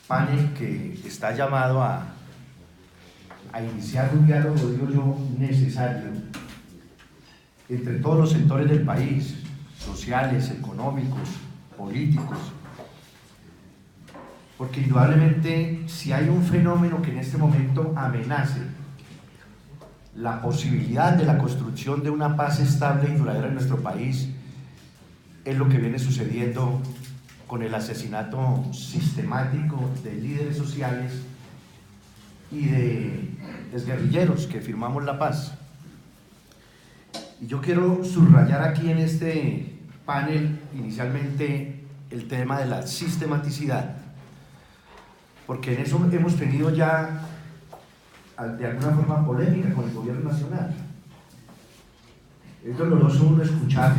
panel que está llamado a iniciar un diálogo, digo yo, necesario entre todos los sectores del país, sociales, económicos, políticos, porque indudablemente si hay un fenómeno que en este momento amenace la posibilidad de la construcción de una paz estable y duradera en nuestro país, es lo que viene sucediendo con el asesinato sistemático de líderes sociales y de exguerrilleros que firmamos la paz. Y yo quiero subrayar aquí en este panel inicialmente el tema de la sistematicidad, porque en eso hemos tenido ya de alguna forma polémica con el gobierno nacional. Es doloroso uno escuchar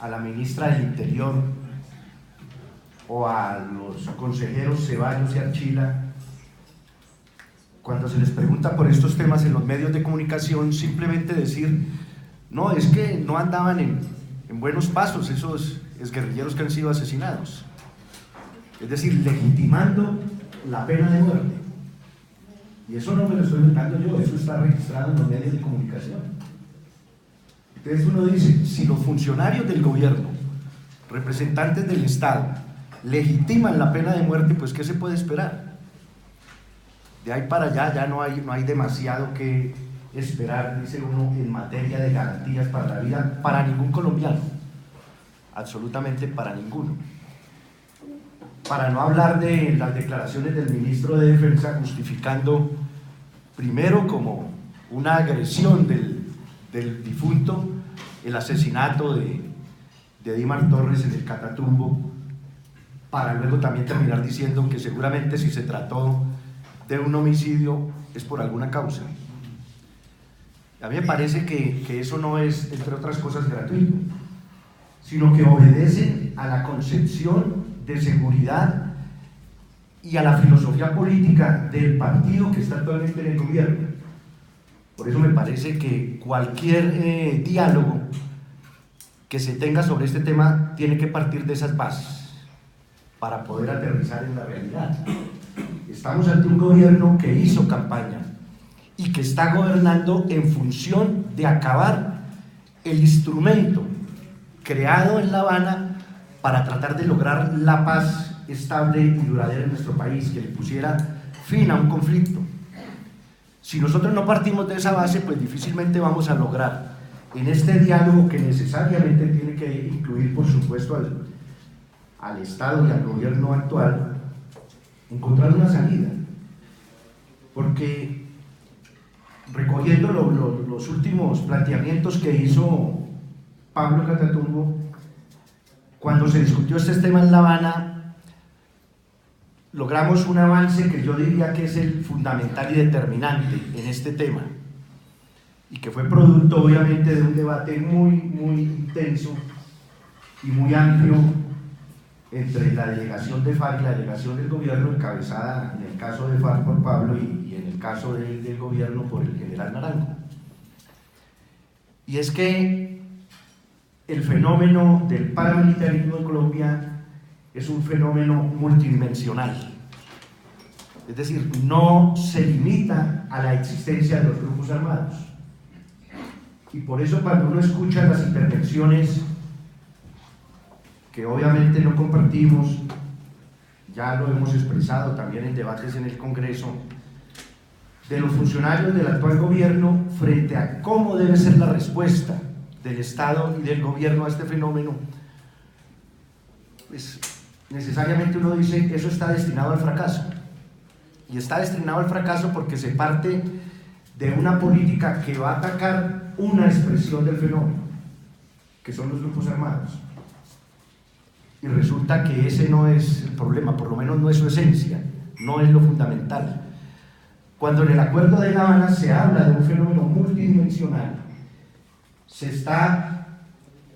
a la ministra del Interior o a los consejeros Ceballos y Archila, cuando se les pregunta por estos temas en los medios de comunicación, simplemente decir: no, es que no andaban en buenos pasos esos exguerrilleros que han sido asesinados. Es decir, legitimando la pena de muerte. Y eso no me lo estoy inventando yo, eso está registrado en los medios de comunicación. Entonces uno dice, si los funcionarios del gobierno, representantes del Estado, legitiman la pena de muerte, pues ¿qué se puede esperar? De ahí para allá ya no hay demasiado que esperar, dice uno, en materia de garantías para la vida, para ningún colombiano, absolutamente para ninguno. Para no hablar de las declaraciones del ministro de Defensa justificando primero como una agresión del difunto el asesinato de Dimar Torres en el Catatumbo, para luego también terminar diciendo que seguramente si se trató de un homicidio es por alguna causa. A mí me parece que eso no es, entre otras cosas, gratuito, sino que obedece a la concepción de seguridad y a la filosofía política del partido que está actualmente en el gobierno. Por eso me parece que cualquier diálogo que se tenga sobre este tema tiene que partir de esas bases para poder aterrizar en la realidad. Estamos ante un gobierno que hizo campaña y que está gobernando en función de acabar el instrumento creado en La Habana para tratar de lograr la paz estable y duradera en nuestro país, que le pusiera fin a un conflicto. Si nosotros no partimos de esa base, pues difícilmente vamos a lograr en este diálogo, que necesariamente tiene que incluir, por supuesto, al Estado y al gobierno actual, encontrar una salida. Porque recogiendo los últimos planteamientos que hizo Pablo Catatumbo, cuando se discutió este tema en La Habana, logramos un avance que yo diría que es el fundamental y determinante en este tema, y que fue producto obviamente de un debate muy intenso y muy amplio entre la delegación de FARC y la delegación del gobierno, encabezada en el caso de FARC por Pablo y en el caso del gobierno por el general Naranjo. Y es que el fenómeno del paramilitarismo en Colombia es un fenómeno multidimensional. Es decir, no se limita a la existencia de los grupos armados. Y por eso cuando uno escucha las intervenciones, que obviamente no compartimos, ya lo hemos expresado también en debates en el Congreso, de los funcionarios del actual gobierno frente a cómo debe ser la respuesta del Estado y del gobierno a este fenómeno, pues necesariamente uno dice que eso está destinado al fracaso. Y está destinado al fracaso porque se parte de una política que va a atacar una expresión del fenómeno, que son los grupos armados. Y resulta que ese no es el problema, por lo menos no es su esencia, no es lo fundamental. Cuando en el Acuerdo de La Habana se habla de un fenómeno multidimensional, se está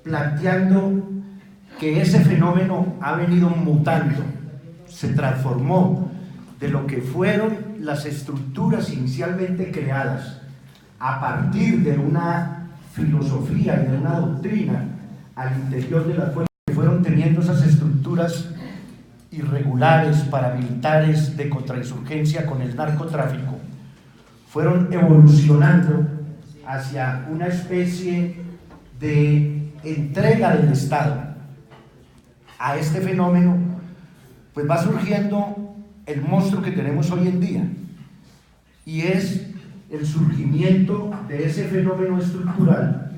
planteando que ese fenómeno ha venido mutando, se transformó de lo que fueron las estructuras inicialmente creadas a partir de una filosofía y de una doctrina al interior de las fuerzas, que fueron teniendo esas estructuras irregulares, paramilitares, de contrainsurgencia con el narcotráfico, fueron evolucionando hacia una especie de entrega del Estado a este fenómeno, pues va surgiendo el monstruo que tenemos hoy en día, y es el surgimiento de ese fenómeno estructural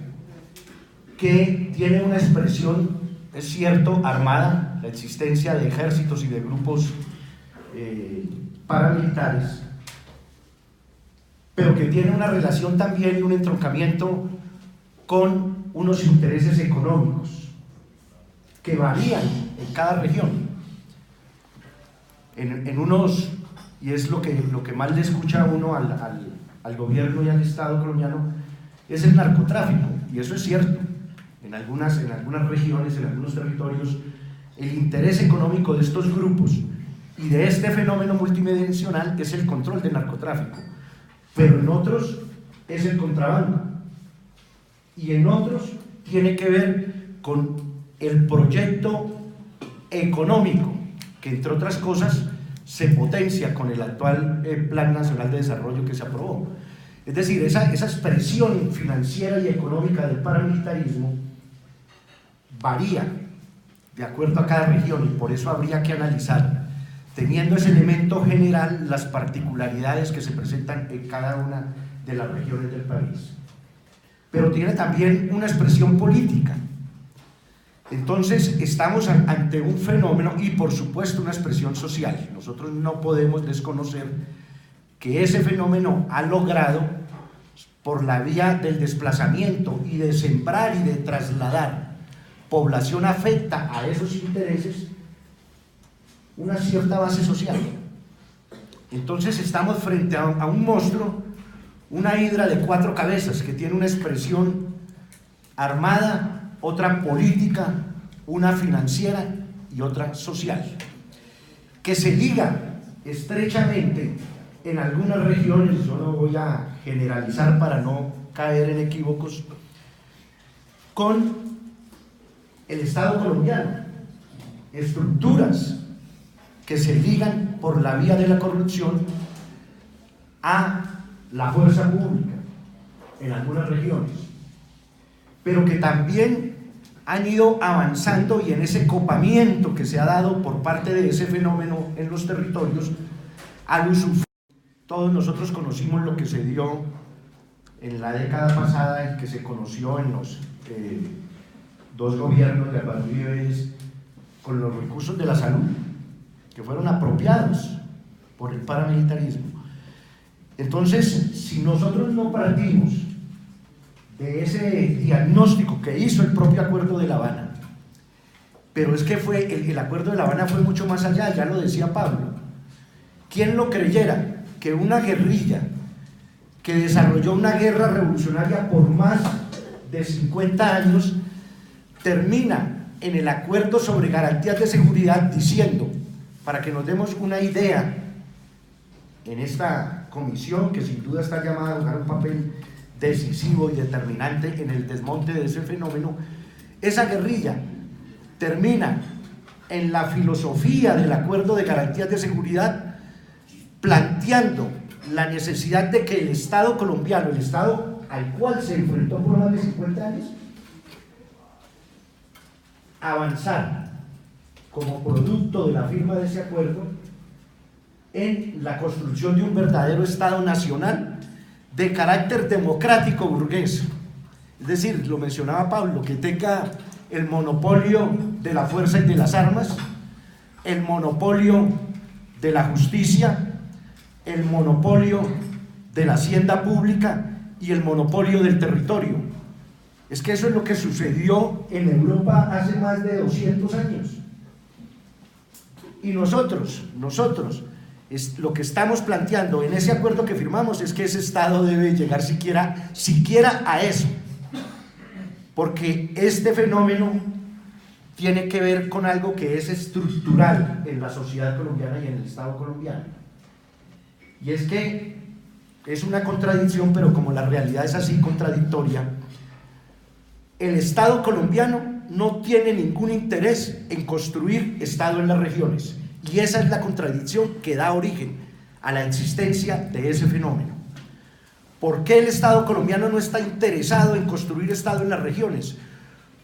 que tiene una expresión, es cierto, armada, la existencia de ejércitos y de grupos paramilitares, pero que tiene una relación también y un entroncamiento con unos intereses económicos que varían en cada región. En unos, y es lo que más le escucha a uno al gobierno y al Estado colombiano, es el narcotráfico, y eso es cierto. En algunas regiones, en algunos territorios, el interés económico de estos grupos y de este fenómeno multidimensional es el control del narcotráfico, pero en otros es el contrabando, y en otros tiene que ver con el proyecto económico que, entre otras cosas, se potencia con el actual Plan Nacional de Desarrollo que se aprobó. Es decir, esa expresión financiera y económica del paramilitarismo varía de acuerdo a cada región, y por eso habría que analizar, teniendo ese elemento general, las particularidades que se presentan en cada una de las regiones del país. Pero tiene también una expresión política. Entonces estamos ante un fenómeno y, por supuesto, una expresión social. Nosotros no podemos desconocer que ese fenómeno ha logrado, por la vía del desplazamiento y de sembrar y de trasladar población afecta a esos intereses, una cierta base social. Entonces estamos frente a un monstruo, una hidra de 4 cabezas que tiene una expresión armada, otra política, una financiera y otra social, que se liga estrechamente en algunas regiones. Yo no voy a generalizar para no caer en equívocos, con el Estado colombiano, estructuras que se ligan por la vía de la corrupción a la fuerza pública en algunas regiones, pero que también han ido avanzando, y en ese copamiento que se ha dado por parte de ese fenómeno en los territorios, al usufructo. Todos nosotros conocimos lo que se dio en la década pasada y que se conoció en los 2 gobiernos de Álvaro Uribe Vélez, con los recursos de la salud que fueron apropiados por el paramilitarismo. Entonces, si nosotros no partimos de ese diagnóstico que hizo el propio Acuerdo de La Habana, pero es que el Acuerdo de La Habana fue mucho más allá, ya lo decía Pablo. ¿Quién lo creyera que una guerrilla que desarrolló una guerra revolucionaria por más de 50 años termina en el Acuerdo sobre Garantías de Seguridad diciendo, para que nos demos una idea, en esta comisión que sin duda está llamada a jugar un papel decisivo y determinante en el desmonte de ese fenómeno, esa guerrilla termina en la filosofía del Acuerdo de Garantías de Seguridad planteando la necesidad de que el Estado colombiano, el Estado al cual se enfrentó por más de 50 años, avanzar como producto de la firma de ese acuerdo en la construcción de un verdadero Estado nacional de carácter democrático burgués. Es decir, lo mencionaba Pablo, que tenga el monopolio de la fuerza y de las armas, el monopolio de la justicia, el monopolio de la hacienda pública y el monopolio del territorio. Es que eso es lo que sucedió en Europa hace más de 200 años. Y nosotros lo que estamos planteando en ese acuerdo que firmamos es que ese Estado debe llegar siquiera a eso, porque este fenómeno tiene que ver con algo que es estructural en la sociedad colombiana y en el Estado colombiano, y es que es una contradicción, pero como la realidad es así contradictoria, el Estado colombiano no tiene ningún interés en construir Estado en las regiones. Y esa es la contradicción que da origen a la existencia de ese fenómeno. ¿Por qué el Estado colombiano no está interesado en construir Estado en las regiones?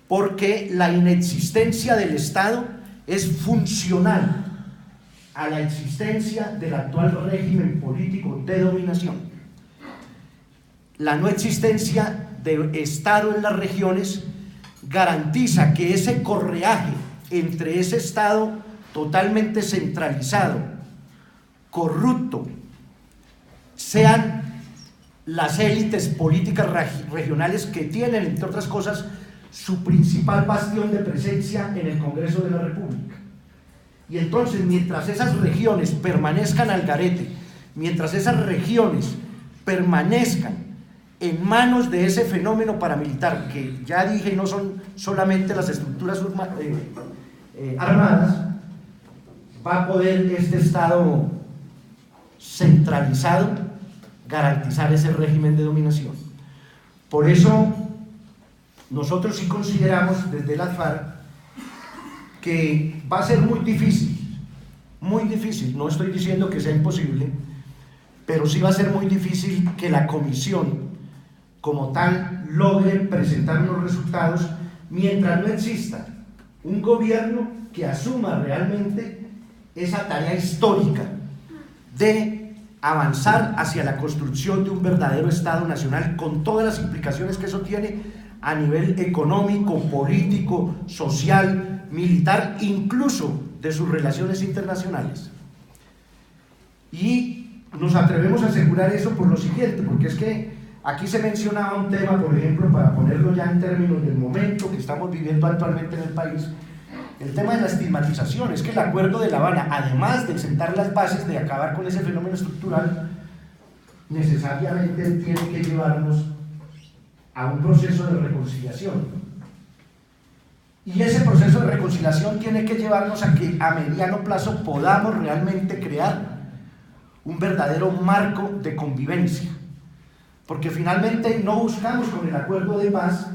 Porque la inexistencia del Estado es funcional a la existencia del actual régimen político de dominación. La no existencia de Estado en las regiones garantiza que ese correaje entre ese Estado totalmente centralizado, corrupto, sean las élites políticas regionales que tienen, entre otras cosas, su principal bastión de presencia en el Congreso de la República. Y entonces, mientras esas regiones permanezcan al garete, mientras esas regiones permanezcan en manos de ese fenómeno paramilitar, que ya dije no son solamente las estructuras armadas, va a poder este Estado centralizado garantizar ese régimen de dominación. Por eso nosotros sí consideramos desde las FARC que va a ser muy difícil, no estoy diciendo que sea imposible, pero sí va a ser muy difícil que la comisión como tal logre presentar unos resultados mientras no exista un gobierno que asuma realmente esa tarea histórica de avanzar hacia la construcción de un verdadero Estado nacional con todas las implicaciones que eso tiene a nivel económico, político, social, militar, incluso de sus relaciones internacionales. Y nos atrevemos a asegurar eso por lo siguiente, porque es que aquí se mencionaba un tema, por ejemplo, para ponerlo ya en términos del momento que estamos viviendo actualmente en el país, el tema de la estigmatización. Es que el Acuerdo de La Habana, además de sentar las bases de acabar con ese fenómeno estructural, necesariamente tiene que llevarnos a un proceso de reconciliación. Y ese proceso de reconciliación tiene que llevarnos a que a mediano plazo podamos realmente crear un verdadero marco de convivencia. Porque finalmente no buscamos con el acuerdo de paz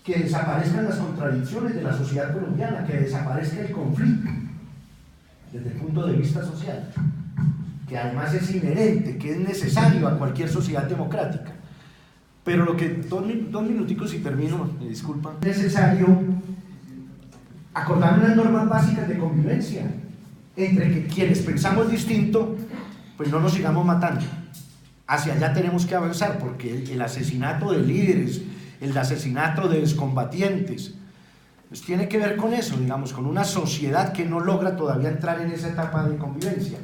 que desaparezcan las contradicciones de la sociedad colombiana, que desaparezca el conflicto desde el punto de vista social, que además es inherente, que es necesario a cualquier sociedad democrática. Pero lo que, dos minuticos y termino, me disculpan, es necesario acordar unas normas básicas de convivencia entre que quienes pensamos distinto, pues no nos sigamos matando. Hacia allá tenemos que avanzar, porque el asesinato de líderes, el asesinato de excombatientes, pues tiene que ver con eso, digamos, con una sociedad que no logra todavía entrar en esa etapa de convivencia.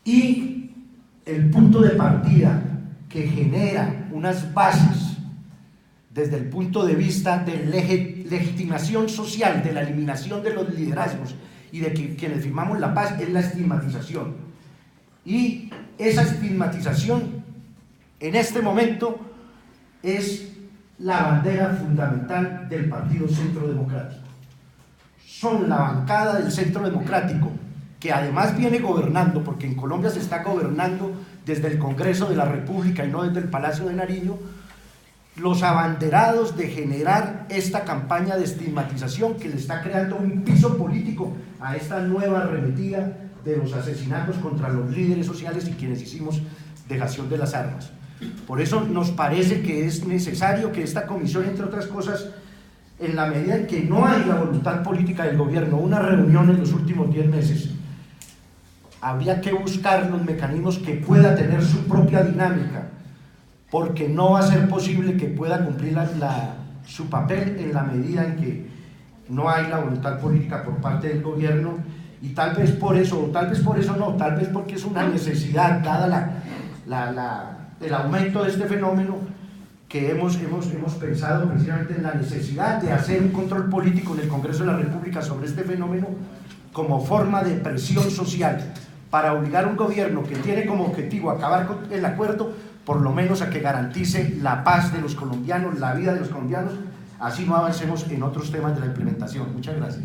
Y el punto de partida que genera unas bases desde el punto de vista de legitimación social, de la eliminación de los liderazgos y de que quienes firmamos la paz, es la estigmatización. Y esa estigmatización en este momento es la bandera fundamental del Partido Centro Democrático. Son la bancada del Centro Democrático, que además viene gobernando, porque en Colombia se está gobernando desde el Congreso de la República y no desde el Palacio de Nariño, los abanderados de generar esta campaña de estigmatización que le está creando un piso político a esta nueva arremetida de los asesinatos contra los líderes sociales y quienes hicimos dejación de las armas. Por eso nos parece que es necesario que esta comisión, entre otras cosas, en la medida en que no hay la voluntad política del gobierno, una reunión en los últimos 10 meses, habría que buscar los mecanismos que pueda tener su propia dinámica, porque no va a ser posible que pueda cumplir su papel en la medida en que no hay la voluntad política por parte del gobierno, y tal vez por eso, o tal vez por eso no, tal vez porque es una necesidad, dada el aumento de este fenómeno, que hemos pensado precisamente en la necesidad de hacer un control político en el Congreso de la República sobre este fenómeno como forma de presión social para obligar a un gobierno que tiene como objetivo acabar con el acuerdo, por lo menos a que garantice la paz de los colombianos, la vida de los colombianos, así no avancemos en otros temas de la implementación. Muchas gracias.